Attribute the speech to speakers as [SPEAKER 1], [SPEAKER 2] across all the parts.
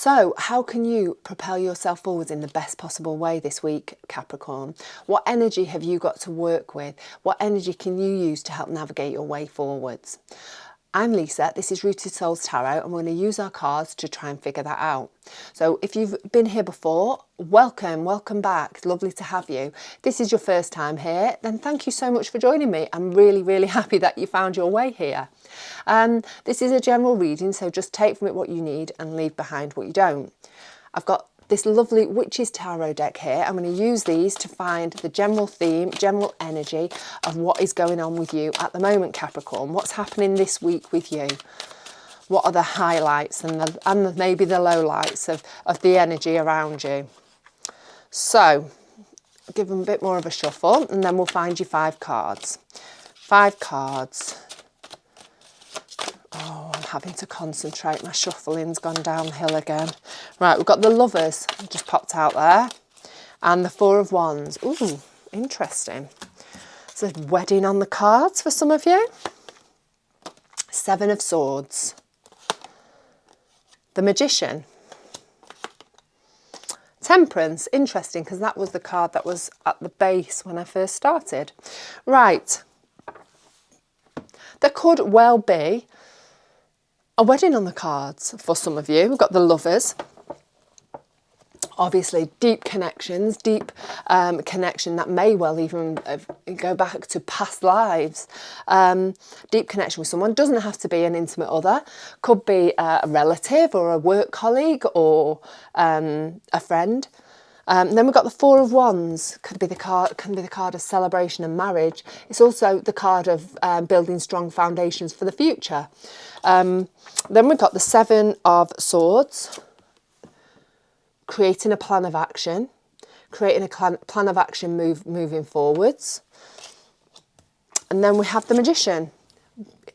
[SPEAKER 1] So how can you propel yourself forwards in the best possible way this week, Capricorn? What energy have you got to work with? What energy can you use to help navigate your way forwards? I'm Lisa, this is Rooted Souls Tarot, and we're going to use our cards to try and figure that out. So if you've been here before, welcome back. It's lovely to have you. If this is your first time here, then thank you so much for joining me. I'm really happy that you found your way here. This is a general reading, so just take from it what you need and leave behind what you don't. I've got this lovely Witches Tarot deck here. I'm going to use these to find the general theme, general energy of what is going on with you at the moment, Capricorn. What's happening this week with you? What are the highlights and maybe the lowlights of the energy around you? So, give them a bit more of a shuffle and then we'll find you 5 cards. 5 cards. Oh, I'm having to concentrate. My shuffling's gone downhill again. Right, we've got the Lovers, just popped out there. And the 4 of Wands. Ooh, interesting. There's a wedding on the cards for some of you. 7 of Swords. The Magician. Temperance, interesting, because that was the card that was at the base when I first started. Right. There could well be a wedding on the cards for some of you. We've got the Lovers. Obviously, deep connections, deep connection that may well even go back to past lives. Deep connection with someone. Doesn't have to be an intimate other. Could be a relative or a work colleague or a friend. Then we've got the 4 of Wands. Could be the card of celebration and marriage. It's also the card of building strong foundations for the future. Then we've got the 7 of Swords. Creating a plan of action. Creating a plan of action moving forwards. And then we have the Magician.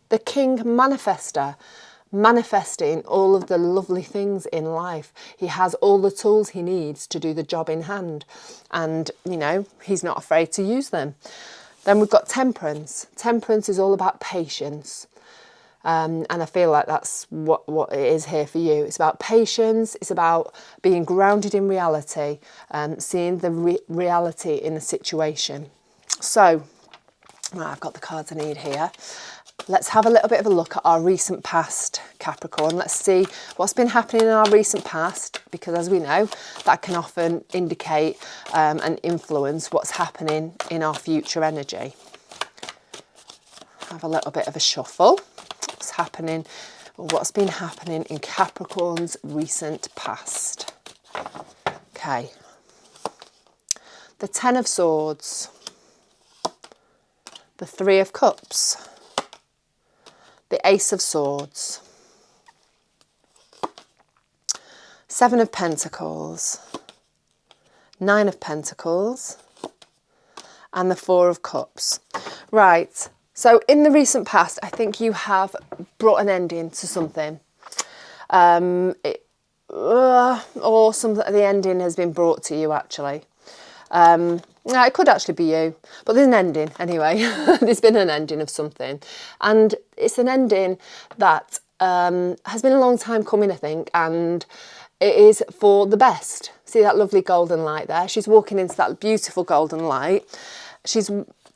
[SPEAKER 1] The King Manifester. Manifesting all of the lovely things in life. He has all the tools he needs to do the job in hand. And, you know, he's not afraid to use them. Then we've got Temperance. Temperance is all about patience. And I feel like that's what it is here for you. It's about patience. It's about being grounded in reality. Seeing the reality in a situation. So, right, I've got the cards I need here. Let's have a little bit of a look at our recent past, Capricorn. Let's see what's been happening in our recent past, because as we know, that can often indicate and influence what's happening in our future energy. Have a little bit of a shuffle. What's been happening in Capricorn's recent past. Okay. The 10 of Swords. The 3 of Cups. The Ace of Swords, 7 of Pentacles, 9 of Pentacles, and the 4 of Cups. Right, so in the recent past, I think you have brought an ending to something. Or the ending has been brought to you, actually. No, it could actually be you, but there's an ending anyway. There's been an ending of something, and it's an ending that has been a long time coming, I think, and it is for the best. See that lovely golden light there? She's walking into that beautiful golden light. She's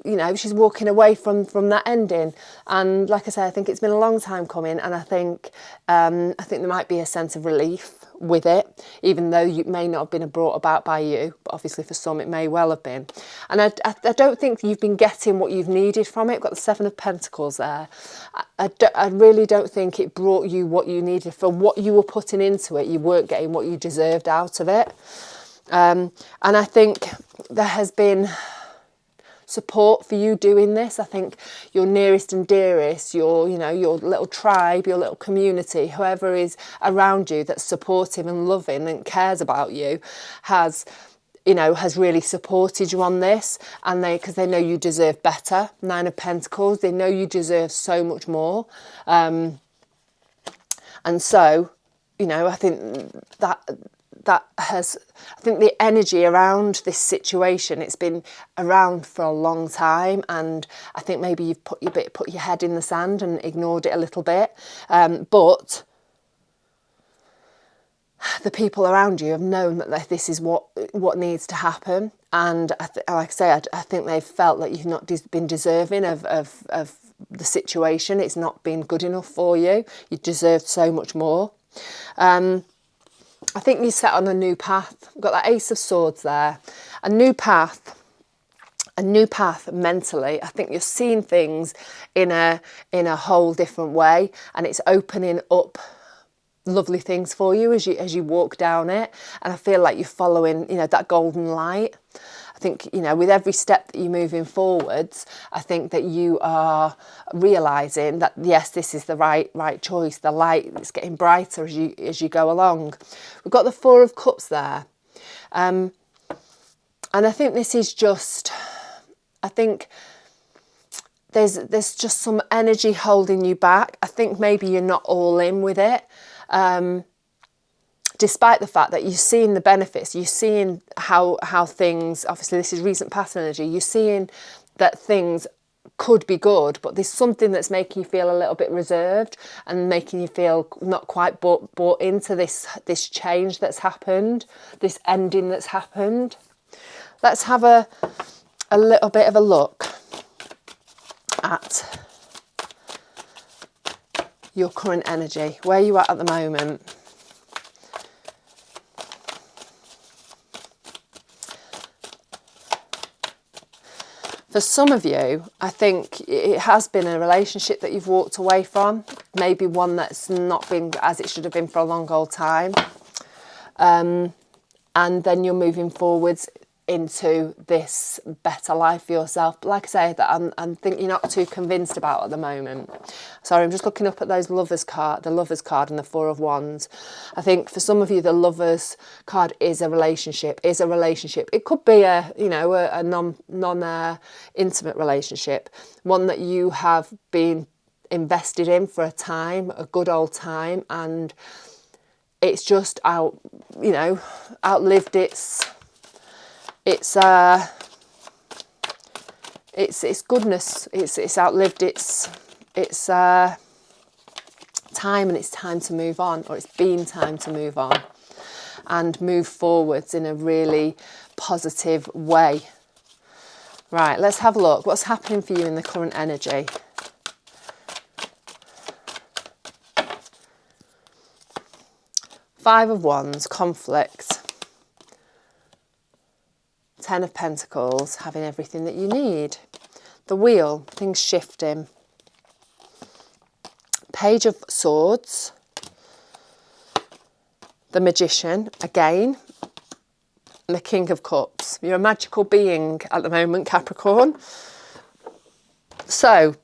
[SPEAKER 1] walking away from that ending, and like I say, I think it's been a long time coming, and I think there might be a sense of relief with it, even though it may not have been brought about by you, but obviously for some it may well have been. And I don't think you've been getting what you've needed from it. I've got the 7 of Pentacles there. I really don't think it brought you what you needed. For what you were putting into it, you weren't getting what you deserved out of it. And I think there has been support for you doing this. I think your nearest and dearest, your little tribe, your little community, whoever is around you that's supportive and loving and cares about you, has really supported you on this, and because they know you deserve better. 9 of Pentacles, they know you deserve so much more, and so, I think I think the energy around this situation, it's been around for a long time, and I think maybe you've put your head in the sand and ignored it a little bit, but the people around you have known that this is what needs to happen. And like I say, I think they've felt that you've not been deserving of the situation. It's not been good enough for you. You deserve so much more. I think you set on a new path. We've got that Ace of Swords there. A new path mentally. I think you're seeing things in a whole different way, and it's opening up lovely things for you as you walk down it. And I feel like you're following, that golden light. I think, with every step that you're moving forwards, I think that you are realising that, yes, this is the right choice. The light is getting brighter as you go along. We've got the Four of Cups there. And I think this is just, I think there's just some energy holding you back. I think maybe you're not all in with it. Despite the fact that you're seeing the benefits, you're seeing how things, obviously this is recent past energy, you're seeing that things could be good, but there's something that's making you feel a little bit reserved and making you feel not quite bought into this change that's happened, this ending that's happened. Let's have a little bit of a look at your current energy, where you are at the moment. For some of you, I think it has been a relationship that you've walked away from, maybe one that's not been as it should have been for a long old time. And then you're moving forwards into this better life for yourself. But like I say, that I think you're not too convinced about at the moment. Sorry, I'm just looking up at those the Lovers card and the Four of Wands. I think for some of you, the Lovers card is a relationship. It could be a non-intimate relationship, one that you have been invested in for a time, a good old time, and it's just outlived its goodness. It's outlived its time, and it's time to move on, or it's been time to move on and move forwards in a really positive way. Right, let's have a look. What's happening for you in the current energy? Five of Wands, conflict. Ten of Pentacles, having everything that you need. The Wheel, things shifting. Page of Swords. The Magician, again. And the King of Cups. You're a magical being at the moment, Capricorn. So,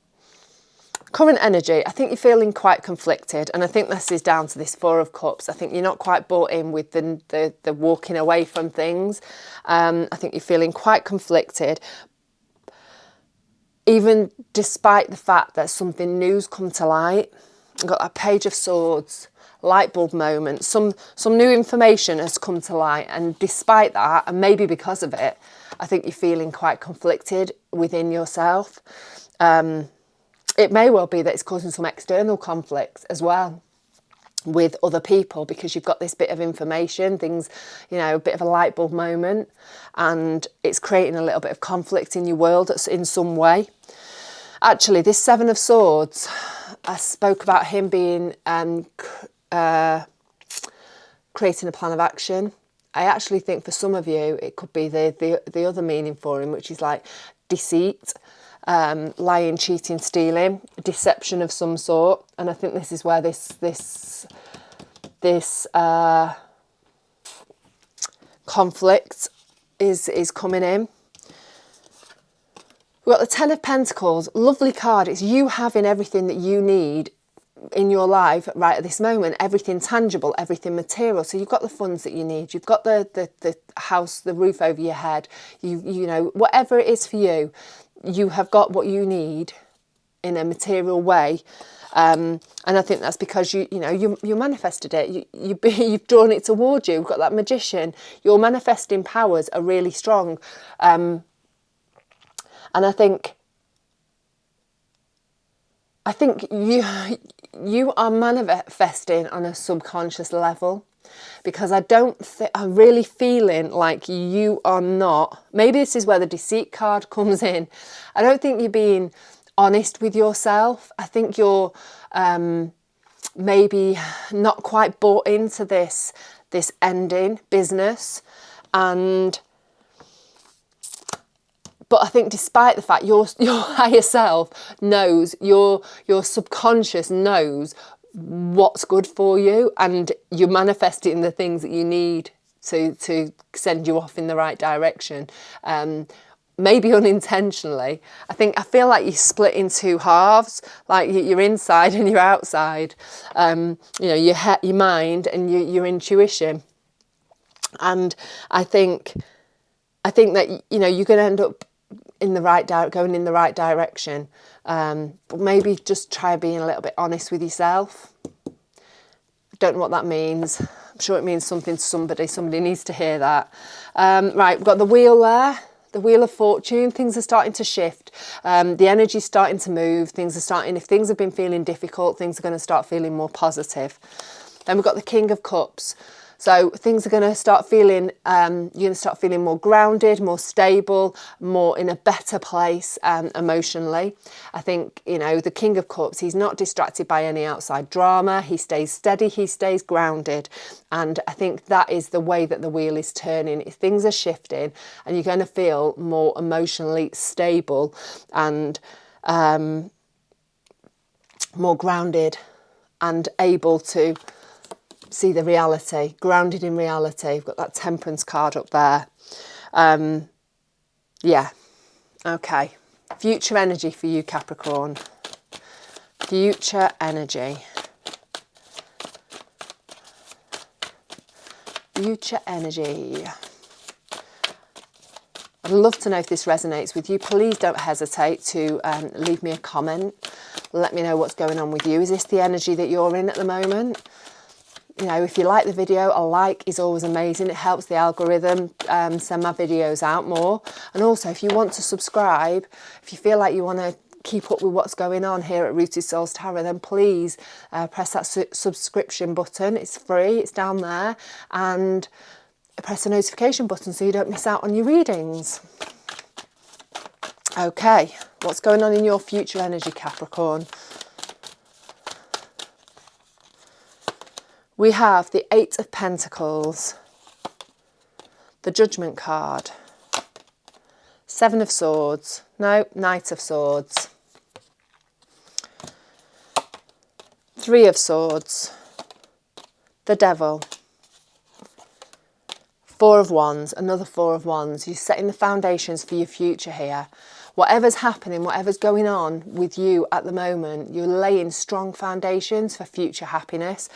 [SPEAKER 1] current energy, I think you're feeling quite conflicted, and I think this is down to this Four of Cups. I think you're not quite bought in with the walking away from things. I think you're feeling quite conflicted, even despite the fact that something new's come to light. You've got that Page of Swords, light bulb moment. Some new information has come to light, and despite that, and maybe because of it, I think you're feeling quite conflicted within yourself. It may well be that it's causing some external conflicts as well with other people, because you've got this bit of information, things, a bit of a light bulb moment, and it's creating a little bit of conflict in your world in some way. Actually, this Seven of Swords, I spoke about him being creating a plan of action. I actually think for some of you, it could be the other meaning for him, which is like deceit. Lying, cheating, stealing, deception of some sort, and I think this is where this conflict is coming in. We've got the Ten of Pentacles, lovely card. It's you having everything that you need in your life right at this moment, everything tangible, everything material. So you've got the funds that you need, you've got the house, the roof over your head, you know, whatever it is for you. You have got what you need in a material way, and I think that's because you manifested it. You've drawn it towards you. You've got that Magician. Your manifesting powers are really strong, and I think you are manifesting on a subconscious level, because I'm really feeling like you are not, maybe this is where the deceit card comes in. I don't think you're being honest with yourself. I think you're maybe not quite bought into this ending business, but I think despite the fact your higher self knows, your subconscious knows what's good for you, and you're manifesting the things that you need to send you off in the right direction. Maybe unintentionally. I feel like you split in two halves, like your inside and your outside. You know, your mind and your intuition. And I think that, you know, you're going to end up going in the right direction. But maybe just try being a little bit honest with yourself. Don't know what that means. I'm sure it means something to somebody. Somebody needs to hear that. Right, we've got the wheel there. The wheel of fortune. Things are starting to shift. The energy's starting to move. If things have been feeling difficult, things are going to start feeling more positive. Then we've got the King of Cups. So things are going to start feeling, you're going to start feeling more grounded, more stable, more in a better place emotionally. I think, you know, the King of Cups, he's not distracted by any outside drama. He stays steady, he stays grounded. And I think that is the way that the wheel is turning. If things are shifting, and you're going to feel more emotionally stable and more grounded and able to see the reality, grounded in reality. We've got that Temperance card up there. Yeah, okay. Future energy for you, Capricorn. Future energy. Future energy. I'd love to know if this resonates with you. Please don't hesitate to leave me a comment. Let me know what's going on with you. Is this the energy that you're in at the moment? You know, if you like the video, a like is always amazing. It helps the algorithm send my videos out more. And also, if you want to subscribe, if you feel like you want to keep up with what's going on here at Rooted Souls Tarot, then please press that subscription button. It's free, it's down there. And press the notification button so you don't miss out on your readings. Okay, what's going on in your future energy, Capricorn? We have the Eight of Pentacles, the Judgment card, Seven of Swords, no, Knight of Swords, Three of Swords, the Devil, Four of Wands, another Four of Wands. You're setting the foundations for your future here. Whatever's happening, whatever's going on with you at the moment, you're laying strong foundations for future happiness.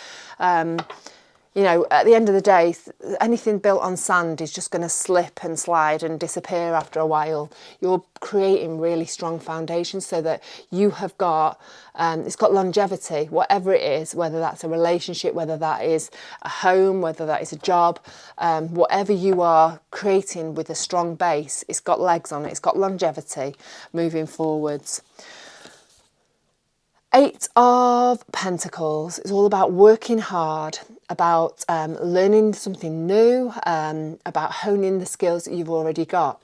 [SPEAKER 1] You know, at the end of the day, anything built on sand is just going to slip and slide and disappear after a while. You're creating really strong foundations so that you have got, it's got longevity, whatever it is, whether that's a relationship, whether that is a home, whether that is a job, whatever you are creating with a strong base, it's got legs on it, it's got longevity moving forwards. Eight of Pentacles is all about working hard, about learning something new, about honing the skills that you've already got.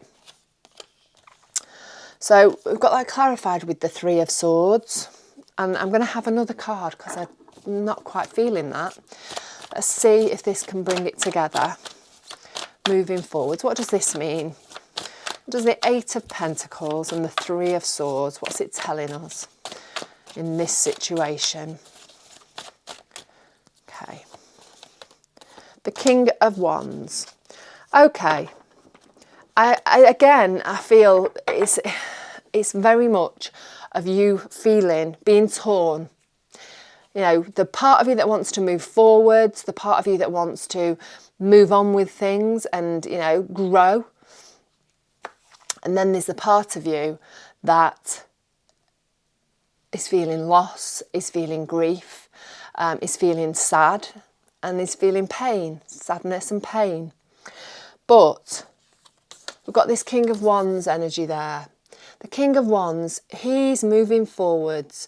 [SPEAKER 1] So we've got that clarified with the Three of Swords. And I'm going to have another card because I'm not quite feeling that. Let's see if this can bring it together moving forwards. What does this mean? What does the Eight of Pentacles and the Three of Swords, what's it telling us in this situation? Okay. The King of Wands. Okay. I feel it's very much of you feeling, being torn. You know, the part of you that wants to move forwards, the part of you that wants to move on with things and, you know, grow. And then there's the part of you that is feeling loss, is feeling grief, is feeling sad, and is feeling pain, sadness and pain. But we've got this King of Wands energy there. The King of Wands, he's moving forwards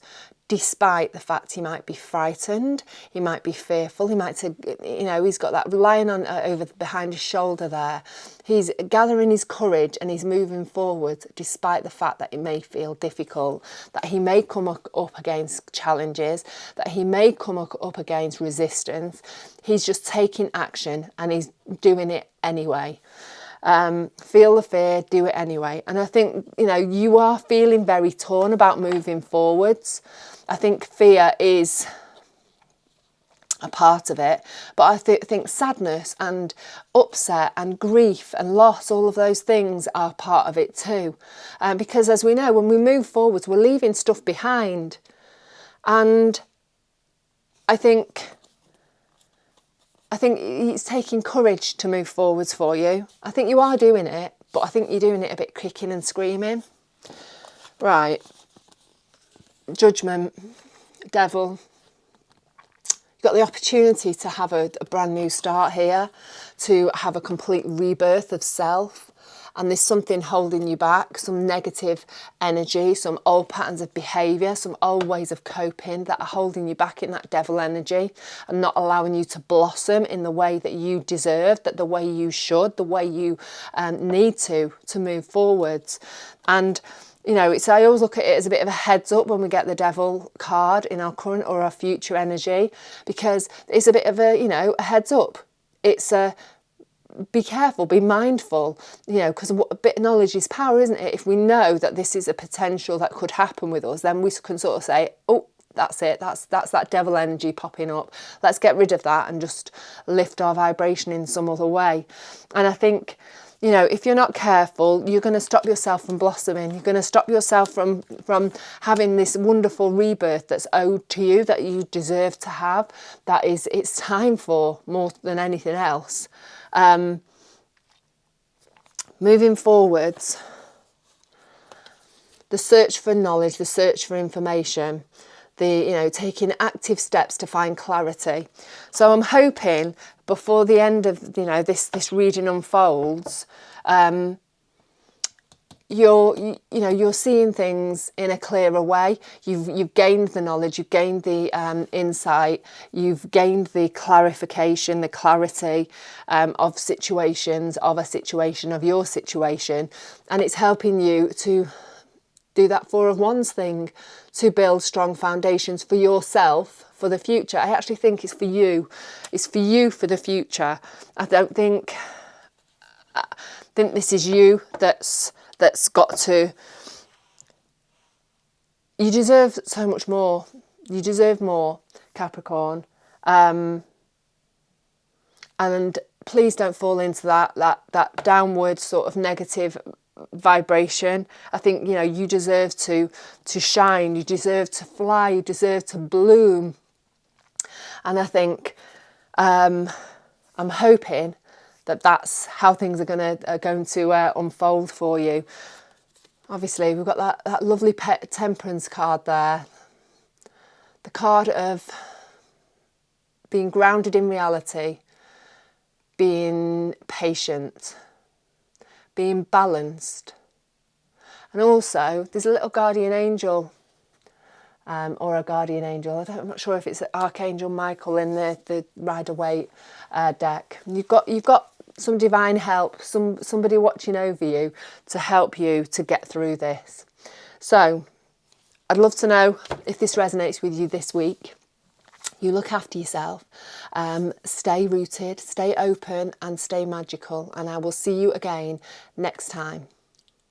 [SPEAKER 1] despite the fact he might be frightened, he might be fearful, he might say, you know, he's got that lying on over behind his shoulder there. He's gathering his courage and he's moving forward despite the fact that it may feel difficult, that he may come up against challenges, that he may come up against resistance. He's just taking action and he's doing it anyway. Feel the fear, do it anyway. And I think, you know, you are feeling very torn about moving forwards. I think fear is a part of it, but I think sadness and upset and grief and loss, all of those things are part of it too. Because as we know, when we move forwards, we're leaving stuff behind. And I think it's taking courage to move forwards for you. I think you are doing it, but I think you're doing it a bit kicking and screaming. Right. Judgment, devil. You've got the opportunity to have a brand new start here, to have a complete rebirth of self. And there's something holding you back, some negative energy, some old patterns of behaviour, some old ways of coping that are holding you back in that devil energy and not allowing you to blossom in the way that you deserve, that the way you should, the way you need to move forwards. And you know, I always look at it as a bit of a heads up when we get the devil card in our current or our future energy, because it's a bit of a, you know, a heads up. It's a be careful, be mindful, you know, because a bit of knowledge is power, isn't it? If we know that this is a potential that could happen with us, then we can sort of say, oh, that's it, that's that devil energy popping up. Let's get rid of that and just lift our vibration in some other way. And I think, you know, if you're not careful, you're going to stop yourself from blossoming. You're going to stop yourself from having this wonderful rebirth that's owed to you, that you deserve to have, that is, it's time for more than anything else. Moving forwards, the search for knowledge, the search for information, taking active steps to find clarity. So I'm hoping before the end of, this reading unfolds, you're seeing things in a clearer way. You've gained the knowledge, you've gained the insight, you've gained the clarification, the clarity of situations, of a situation, of your situation, and it's helping you to do that Four of Wands thing, to build strong foundations for yourself for the future. I actually think it's for you. It's for you for the future. I think this is you that's got to. You deserve so much more. You deserve more, Capricorn. And please don't fall into that downward sort of negative vibration. I think, you deserve to shine, you deserve to fly, you deserve to bloom. And I think I'm hoping that that's how things are going to unfold for you. Obviously, we've got that lovely Temperance card there. The card of being grounded in reality, being patient, being balanced. And also, there's a little guardian angel, or a guardian angel. I'm not sure if it's Archangel Michael in the Rider-Waite deck. You've got some divine help, somebody watching over you to help you to get through this. So, I'd love to know if this resonates with you this week. You look after yourself, stay rooted, stay open and stay magical, and I will see you again next time.